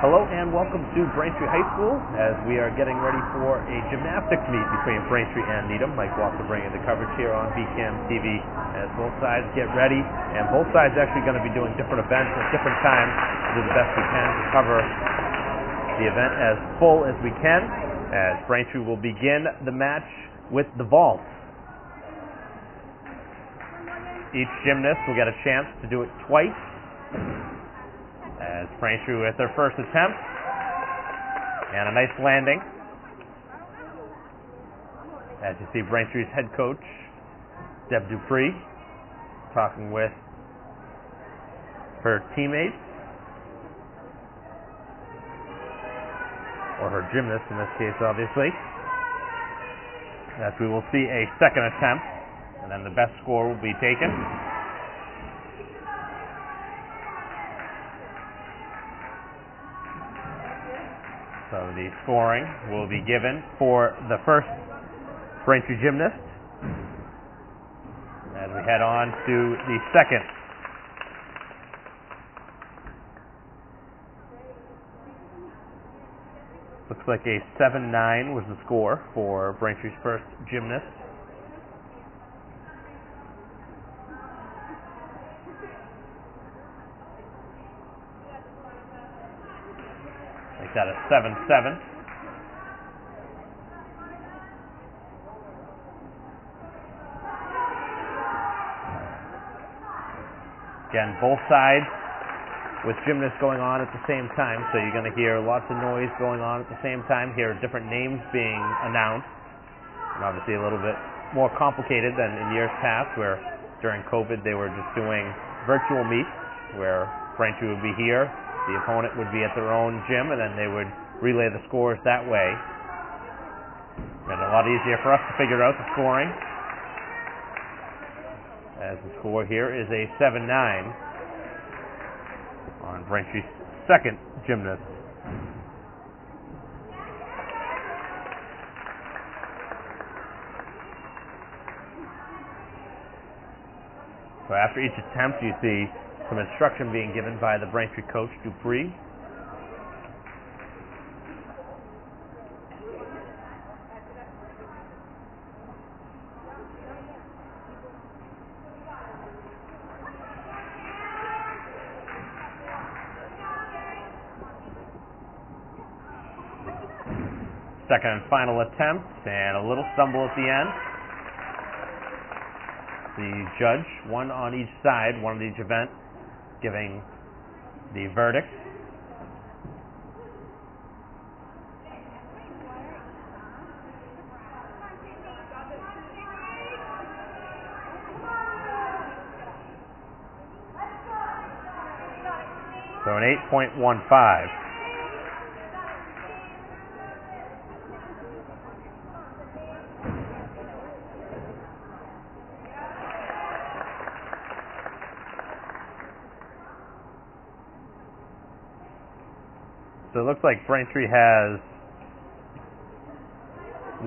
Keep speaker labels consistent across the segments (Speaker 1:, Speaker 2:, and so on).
Speaker 1: Hello and welcome to Braintree High School as we are getting ready for a gymnastics meet between Braintree and Needham. Mike Walker bringing the coverage here on BCAM TV as both sides get ready, and both sides actually going to be doing different events at different times to do the best we can to cover the event as full as we can, as Braintree will begin the match with the vault. Each gymnast will get a chance to do it twice, as Braintree with their first attempt, and a nice landing. As you see Braintree's head coach, Deb Dupree, talking with her teammates, or her gymnast in this case, obviously. As we will see a second attempt, and then the best score will be taken. So the scoring will be given for the first Braintree gymnast as we head on to the second. Looks like a 7-9 was the score for Braintree's first gymnast. Make that a 7-7. Again, both sides with gymnasts going on at the same time, so you're going to hear lots of noise going on at the same time, hear different names being announced, and obviously a little bit more complicated than in years past, where during COVID they were just doing virtual meets, where Braintree would be here, the opponent would be at their own gym, and then they would relay the scores that way. And a lot easier for us to figure out the scoring, as the score here is a 7-9 on Braintree's second gymnast. So after each attempt, you see some instruction being given by the Braintree coach, Dupree. Second and final attempt, and a little stumble at the end. The judge, one on each side, one on each event, giving the verdict. So an 8.15. So it looks like Braintree has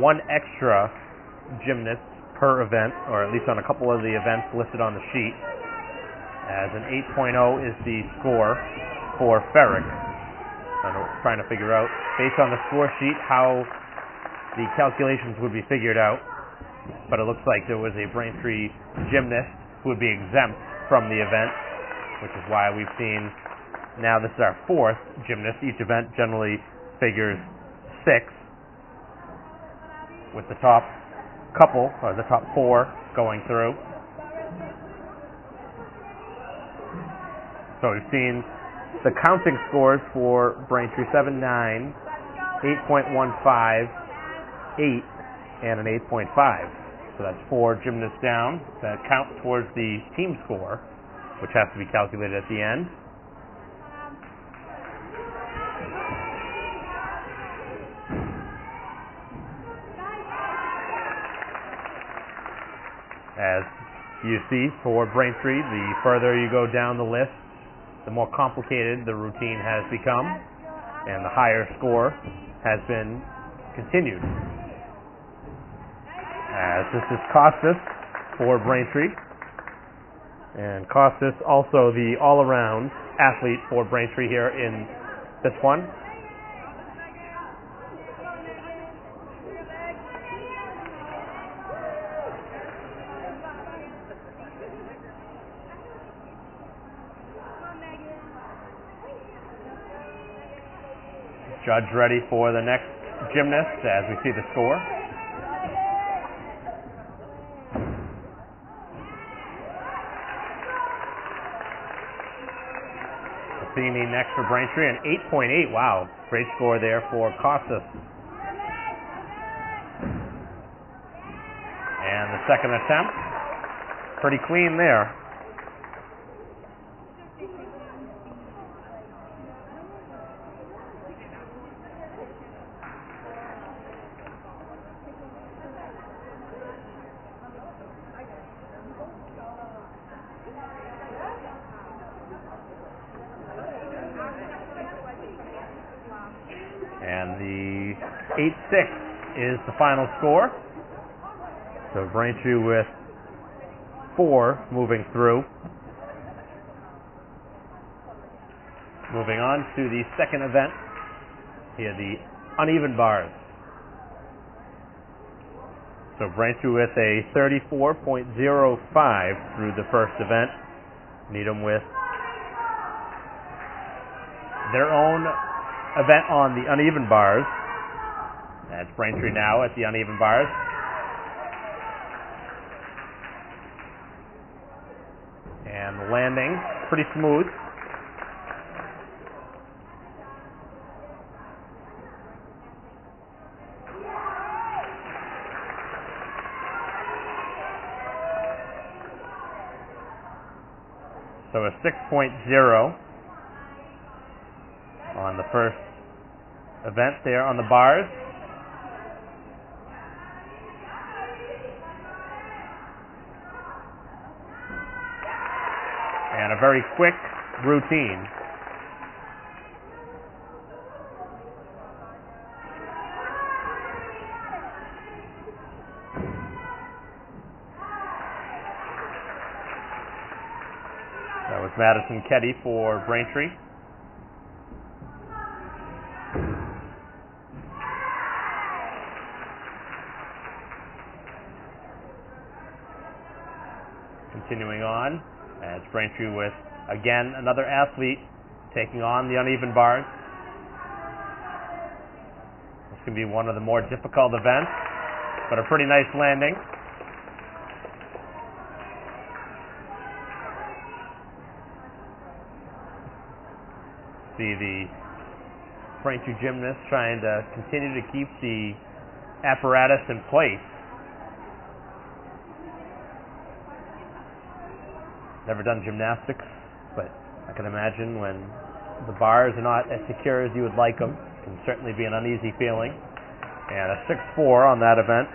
Speaker 1: one extra gymnast per event, or at least on a couple of the events listed on the sheet, as an 8.0 is the score for Ferrick. I'm trying to figure out, based on the score sheet, how the calculations would be figured out, but it looks like there was a Braintree gymnast who would be exempt from the event, which is why we've seen. Now this is our fourth gymnast. Each event generally figures 6, with the top couple, or the top 4, going through. So we've seen the counting scores for Braintree: 7-9, 8.15, 8, and an 8.5. So that's 4 gymnasts down that count towards the team score, which has to be calculated at the end. As you see, for Braintree, the further you go down the list, the more complicated the routine has become, and the higher score has been continued. As this is Costas for Braintree, and Costas also the all-around athlete for Braintree here in this one. Judge ready for the next gymnast as we see the score. Athene next for Braintree, an 8.8. Wow, great score there for Costas. And the second attempt, pretty clean there. And the 8-6 is the final score. So Braintree with 4 moving through. Moving on to the second event. Here, the uneven bars. So Braintree with a 34.05 through the first event. Needham with their own event on the uneven bars. That's Braintree now at the uneven bars. And the landing, pretty smooth. So a 6.0 on the first event there on the bars. And a very quick routine. That was Madison Ketty for Braintree. Continuing on, as Braintree with, again, another athlete taking on the uneven bars. This can be one of the more difficult events, but a pretty nice landing. See the Braintree gymnast trying to continue to keep the apparatus in place. Never done gymnastics, but I can imagine when the bars are not as secure as you would like them, it can certainly be an uneasy feeling. And a 6.4 on that event.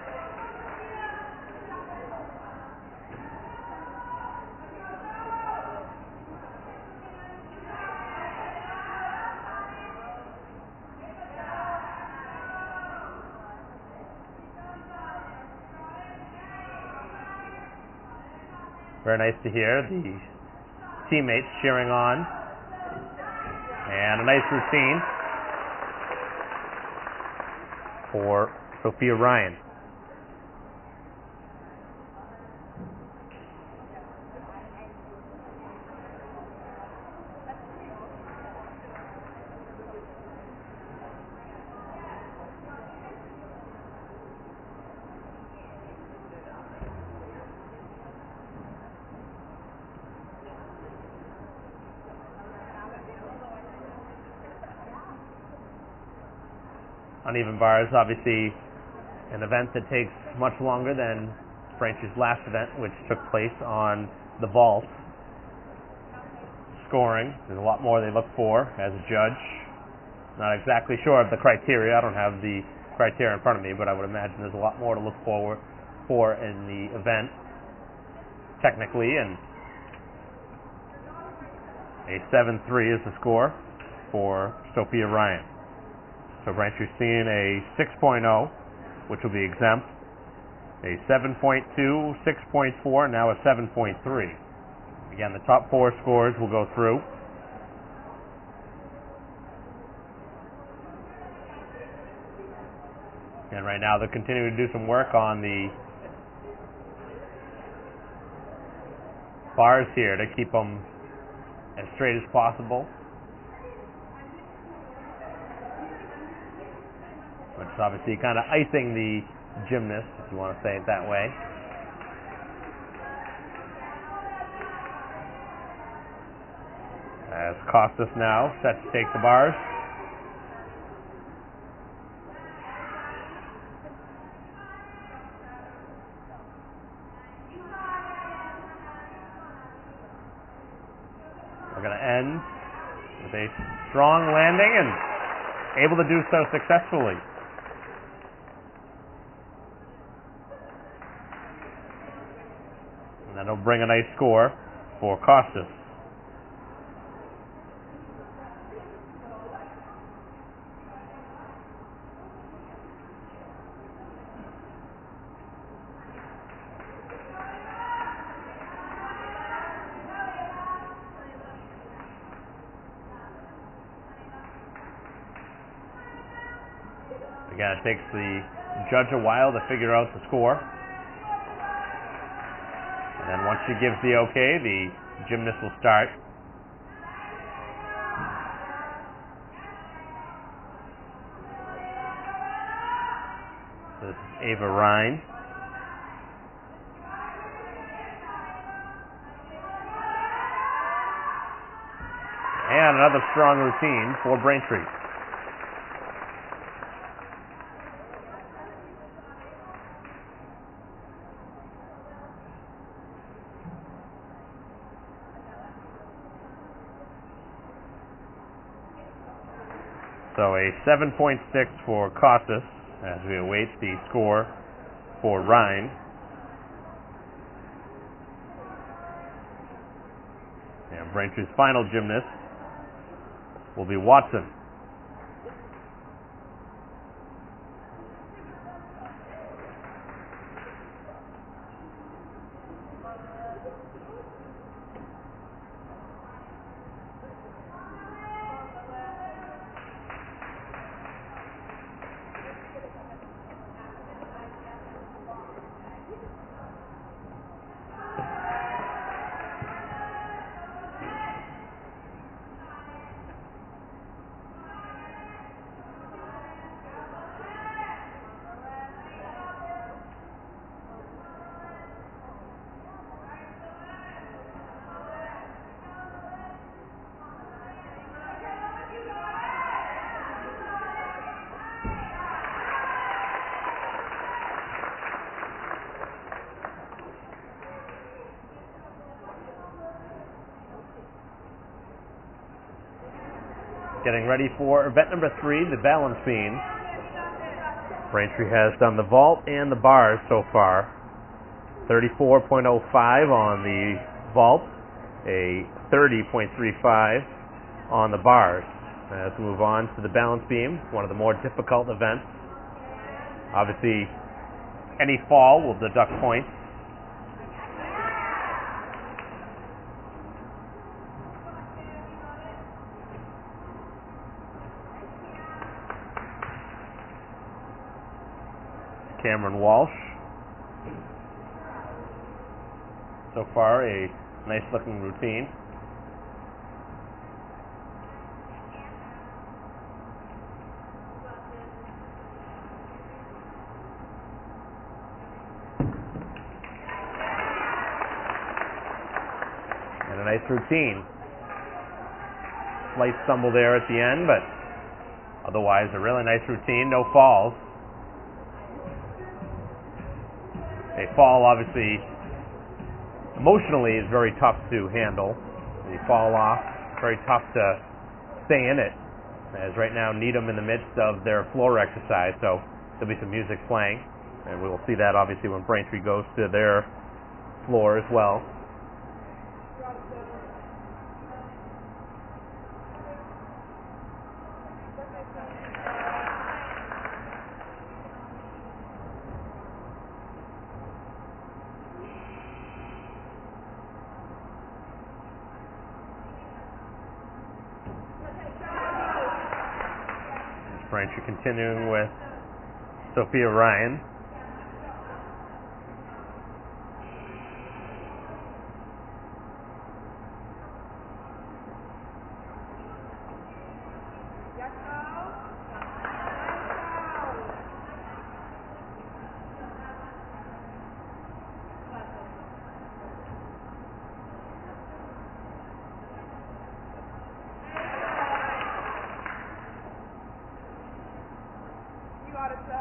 Speaker 1: Very nice to hear the teammates cheering on. And a nice routine for Sophia Ryan. Uneven bars, obviously an event that takes much longer than Braintree's last event, which took place on the vault. Scoring, there's a lot more they look for as a judge. Not exactly sure of the criteria. I don't have the criteria in front of me, but I would imagine there's a lot more to look for in the event, technically, and a 7.3 is the score for Sophia Ryan. So Braintree's seeing a 6.0, which will be exempt, a 7.2, 6.4, now a 7.3. Again, the top 4 scores will go through. And right now they're continuing to do some work on the bars here to keep them as straight as possible, which is obviously kind of icing the gymnast, if you want to say it that way. As Costas now set to take the bars. We're going to end with a strong landing and able to do so successfully. And that'll bring a nice score for Costas. Again, it takes the judge a while to figure out the score. And then once she gives the okay, the gymnast will start. So this is Ava Ryan. And another strong routine for Braintree. So a 7.6 for Costas as we await the score for Rhine. And Braintree's final gymnast will be Watson. Getting ready for event number 3, the balance beam. Braintree has done the vault and the bars so far. 34.05 on the vault, a 30.35 on the bars. As we move on to the balance beam, one of the more difficult events. Obviously, any fall will deduct points. Cameron Walsh. So far, a nice looking routine. And a nice routine. Slight stumble there at the end, but otherwise a really nice routine, no falls. A fall, obviously, emotionally is very tough to handle. You fall off, very tough to stay in it. As right now, Needham in the midst of their floor exercise, so there'll be some music playing, and we will see that obviously when Braintree goes to their floor as well. Braintree continuing with Sophia Ryan.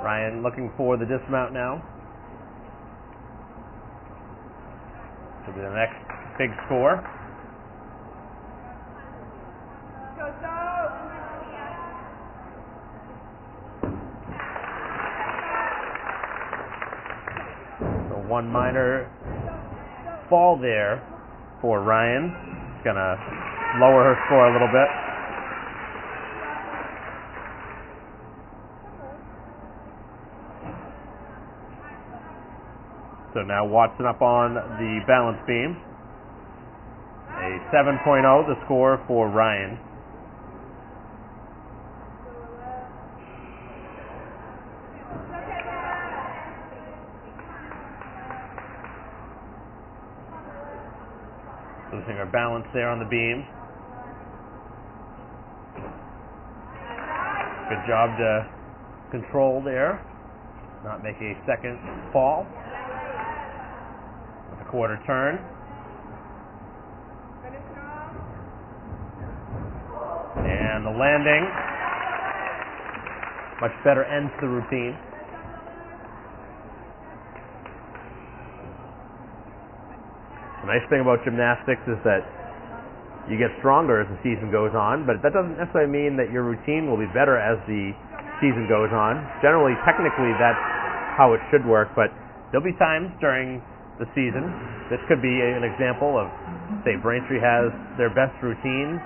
Speaker 1: Ryan looking for the dismount now. Should be the next big score. So one minor fall there for Ryan. It's going to lower her score a little bit. So now Watson up on the balance beam. A 7.0, the score for Ryan. Losing her balance there on the beam. Good job to control there. Not make a second fall. Quarter turn. And the landing. Much better end to the routine. The nice thing about gymnastics is that you get stronger as the season goes on, but that doesn't necessarily mean that your routine will be better as the season goes on. Generally, technically, that's how it should work, but there'll be times during the season. This could be an example of, say, Braintree has their best routine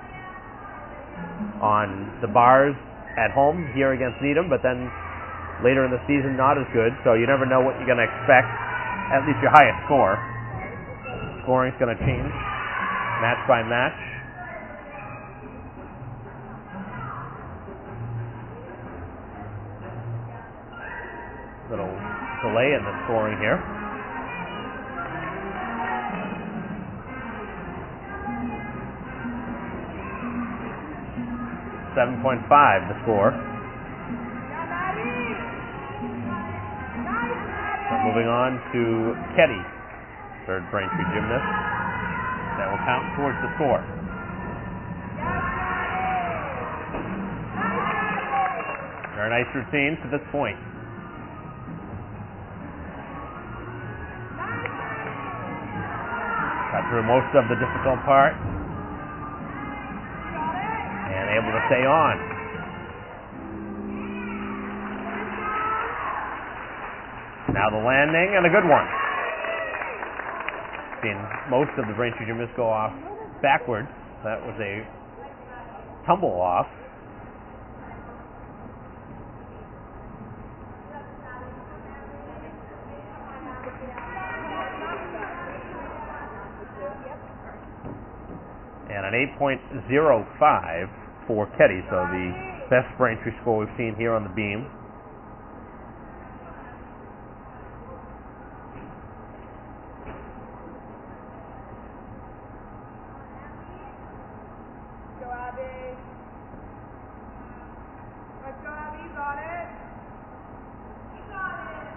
Speaker 1: on the bars at home here against Needham, but then later in the season not as good, so you never know what you're going to expect, at least your highest score. Scoring's going to change match by match. Little delay in the scoring here. 7.5 the score. So moving on to Ketty, third Braintree gymnast. That will count towards the score. Very nice routine to this point. Got through most of the difficult part. And able to stay on. Now the landing, and a good one. Seen most of the Braintree gymnasts go off backwards. That was a tumble off. And an 8.05 for Ketty, so the best Braintree score we've seen here on the beam.
Speaker 2: Go Abby. Let's go Abby, you got it. You got it.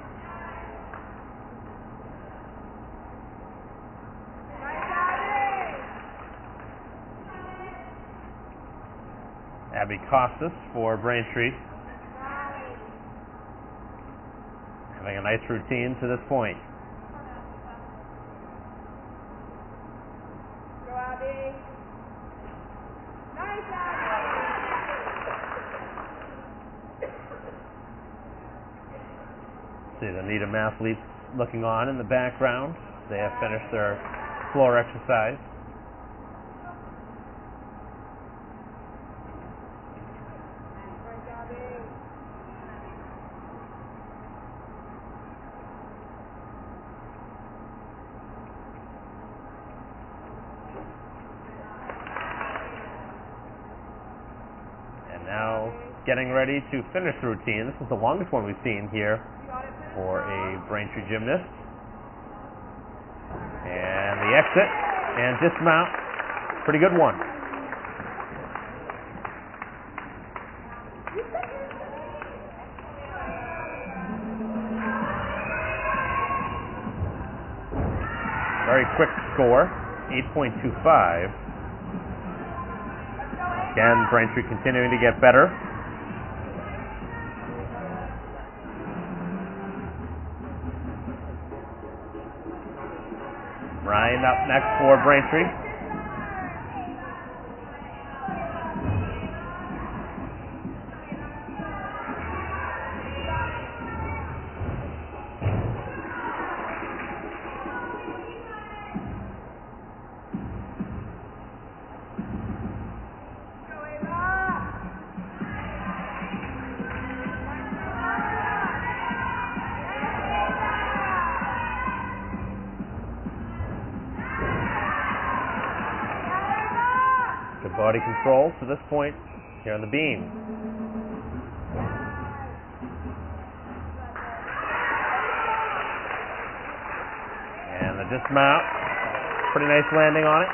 Speaker 2: Nice Abby.
Speaker 1: Abby Costas for Braintree. Having a nice routine to this point.
Speaker 2: Go Abby. Nice Abby.
Speaker 1: See the Needham athletes looking on in the background. They have finished their floor exercise. getting ready to finish the routine. This is the longest one we've seen here for a Braintree gymnast. And the exit and dismount. Pretty good one. Very quick score, 8.25. Again, Braintree continuing to get better. Ryan up next for Braintree. Good body control to this point here on the beam. And the dismount. Pretty nice landing on it.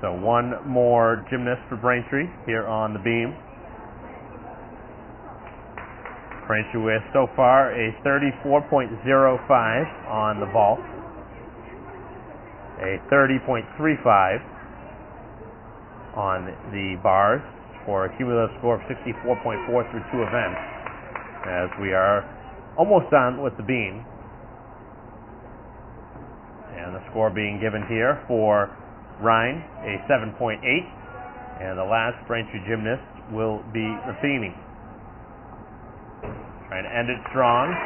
Speaker 1: So one more gymnast for Braintree here on the beam. Braintree with so far a 34.05 on the vault, a 30.35 on the bars for a cumulative score of 64.4 through 2 events, as we are almost done with the beam. And the score being given here for Ryan, a 7.8, and the last Braintree gymnast will be Matheny. Trying to end it strong.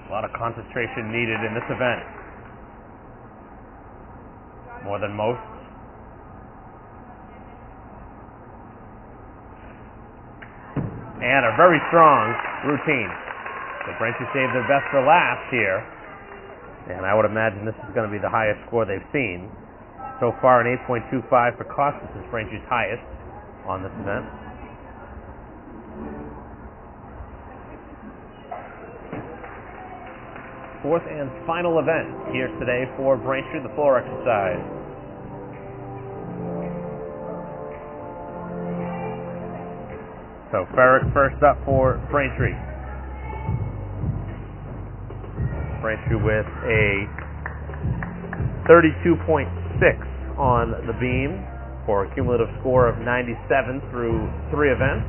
Speaker 1: A lot of concentration needed in this event. More than most. And a very strong routine. So Braintree saved their best for last here. And I would imagine this is going to be the highest score they've seen. So far, an 8.25 for Costas is Braintree's highest on this event. Fourth and final event here today for Braintree, the floor exercise. So Ferrick first up for Braintree. Braintree with a 32.6 on the beam for a cumulative score of 97 through 3 events.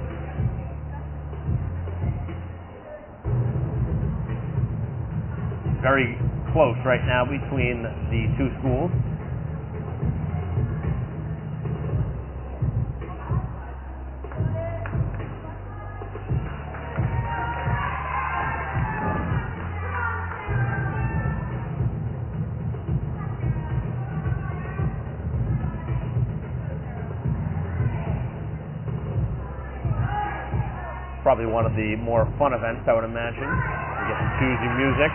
Speaker 1: Very close right now between the two schools. Probably one of the more fun events, I would imagine. You get to choose your music.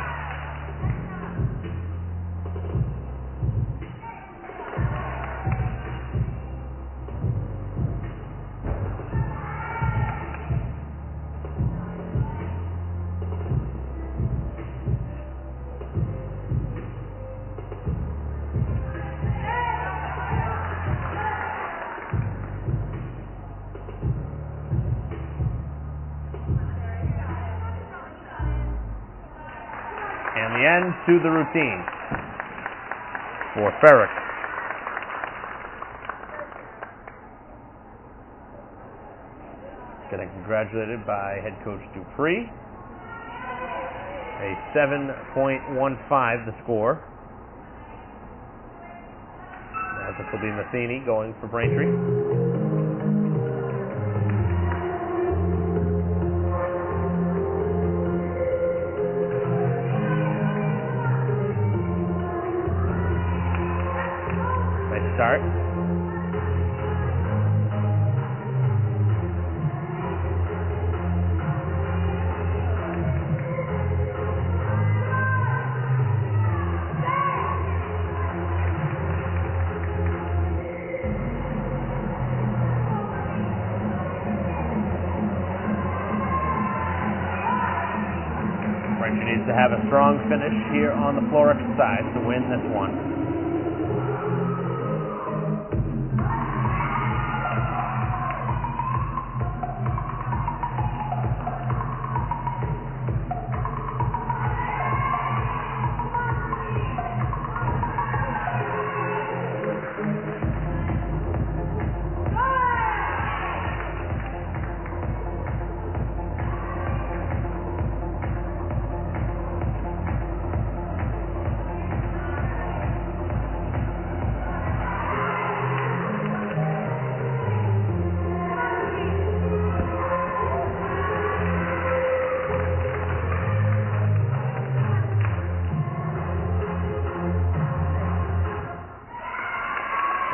Speaker 1: And the end to the routine for Ferrick. Getting congratulated by head coach Dupree. A 7.15 the score. As this will be Matheny going for Braintree. start. Braintree needs to have a strong finish here on the floor exercise to win this one.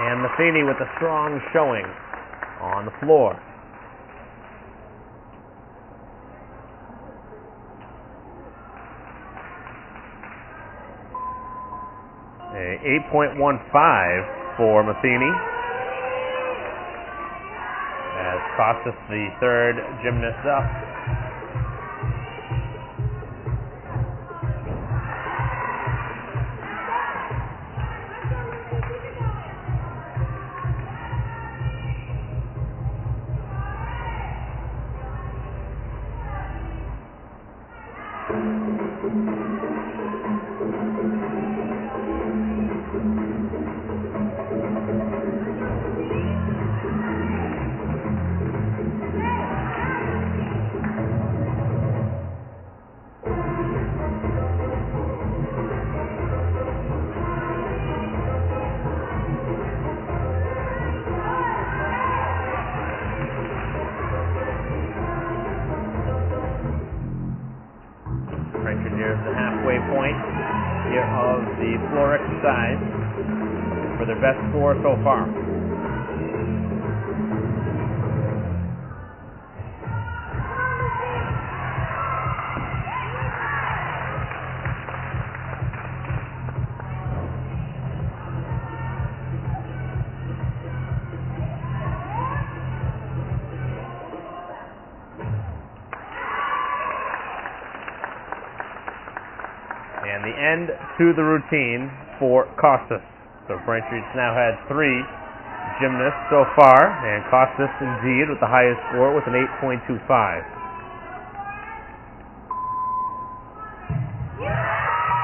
Speaker 1: And Matheny with a strong showing on the floor. A 8.15 for Matheny. As Costas, the third gymnast up. Braintree nears the halfway point here of the floor exercise for their best score so far. And the end to the routine for Costas. So Braintree's now had 3 gymnasts so far, and Costas indeed with the highest score with an 8.25.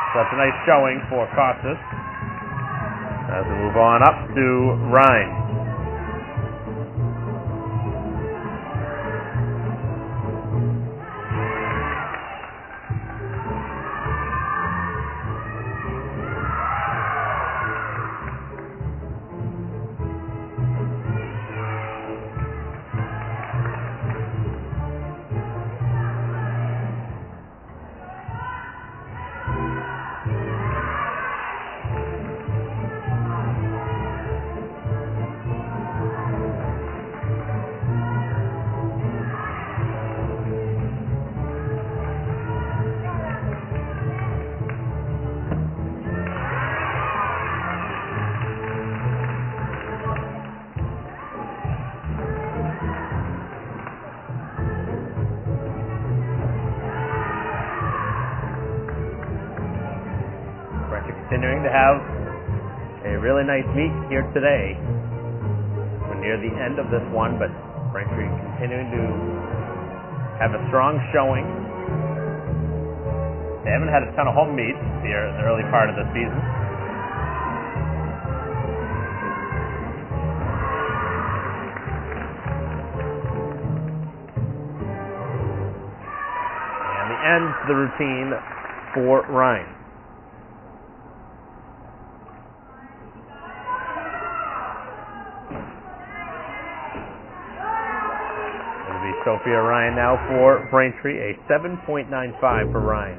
Speaker 1: So that's a nice showing for Costas. As we move on up to Ryan. Continuing to have a really nice meet here today. We're near the end of this one, but Braintree continuing to have a strong showing. They haven't had a ton of home meets here in the early part of the season. And the end to the routine for Ryan. Sophia Ryan now for Braintree, a 7.95 for Ryan.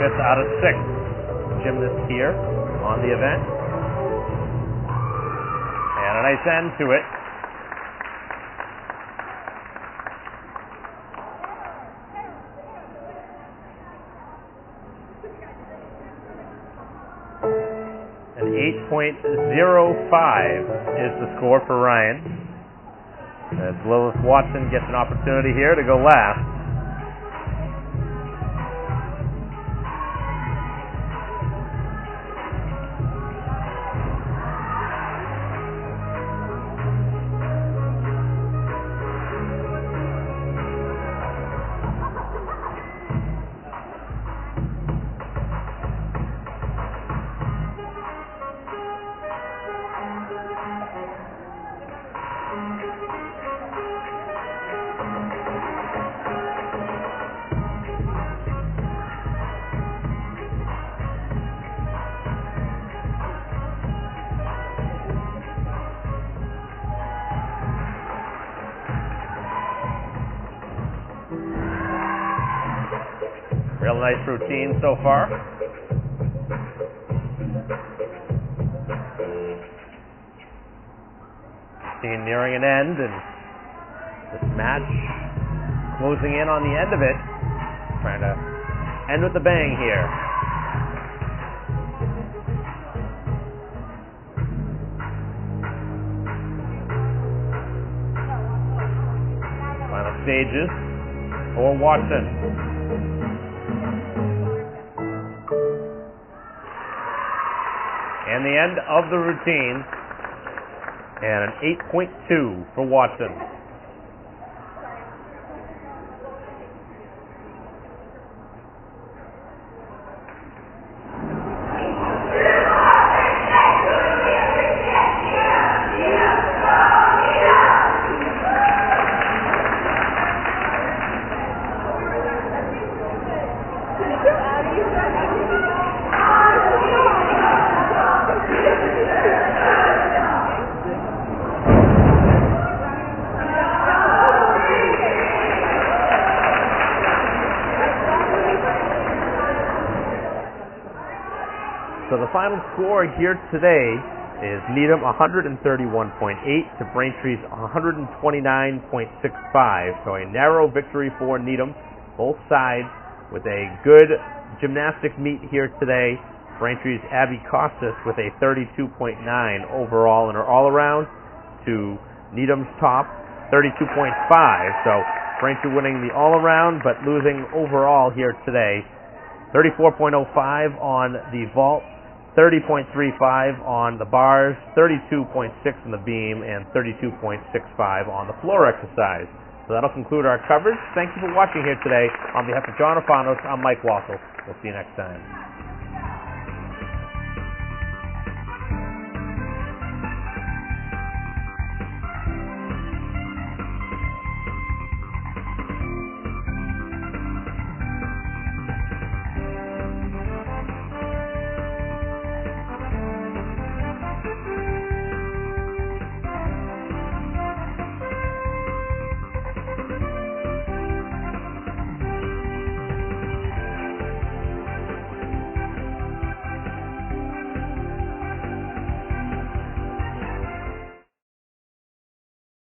Speaker 1: 5th out of 6 gymnasts here on the event. And a nice end to it. An 8.05 is the score for Ryan. As Lilith Watson gets an opportunity here to go last. Real nice routine so far. Routine nearing an end, and this match closing in on the end of it. Trying to end with a bang here. Final stages for Watson. And the end of the routine, and an 8.2 for Watson. So the final score here today is Needham 131.8 to Braintree's 129.65. So a narrow victory for Needham, both sides with a good gymnastic meet here today. Braintree's Abby Costas with a 32.9 overall in her all-around to Needham's top 32.5. So Braintree winning the all-around but losing overall here today. 34.05 on the vault, 30.35 on the bars, 32.6 on the beam, and 32.65 on the floor exercise. So that'll conclude our coverage. Thank you for watching here today. On behalf of John Orfanos, I'm Mike Wassel. We'll see you next time.